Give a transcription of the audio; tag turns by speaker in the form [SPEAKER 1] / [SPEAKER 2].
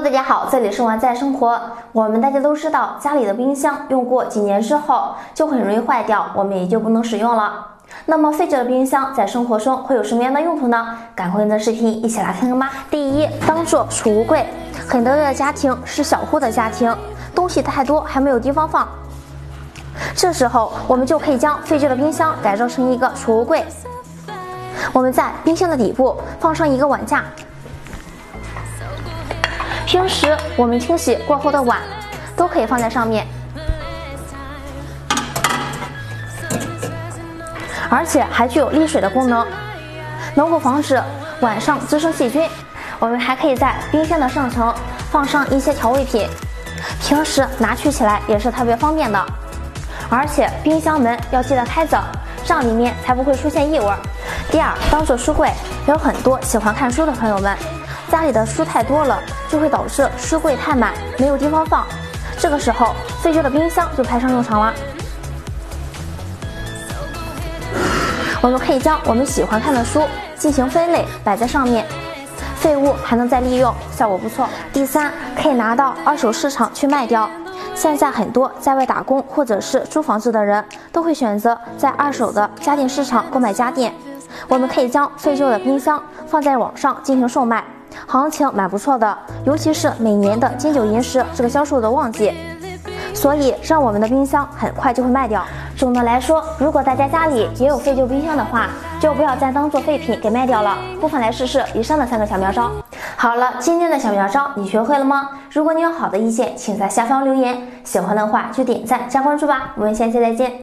[SPEAKER 1] Hello， 大家好，这里是玩在生活。我们大家都知道，家里的冰箱用过几年之后就很容易坏掉，我们也就不能使用了。那么废旧的冰箱在生活中会有什么样的用途呢？赶快跟着视频一起来看看吧。第一，当做储物柜。很多的家庭是小户的家庭，东西太多还没有地方放，这时候我们就可以将废旧的冰箱改造成一个储物柜。我们在冰箱的底部放上一个碗架。平时我们清洗过后的碗都可以放在上面，而且还具有沥水的功能，能够防止碗上滋生细菌。我们还可以在冰箱的上层放上一些调味品，平时拿取起来也是特别方便的。而且冰箱门要记得开着，这样里面才不会出现异味。第二，当做书柜。有很多喜欢看书的朋友们，家里的书太多了，就会导致书柜太满，没有地方放。这个时候，废旧的冰箱就派上用场了。我们可以将我们喜欢看的书进行分类，摆在上面，废物还能再利用，效果不错。第三，可以拿到二手市场去卖掉。现在很多在外打工或者是租房子的人都会选择在二手的家电市场购买家电。我们可以将废旧的冰箱放在网上进行售卖，行情蛮不错的，尤其是每年的金九银十这个销售的旺季，所以让我们的冰箱很快就会卖掉。总的来说，如果大家家里也有废旧冰箱的话，就不要再当做废品给卖掉了，不妨来试试以上的3个小妙招。好了，今天的小妙招你学会了吗？如果你有好的意见，请在下方留言，喜欢的话就点赞加关注吧，我们下期再见。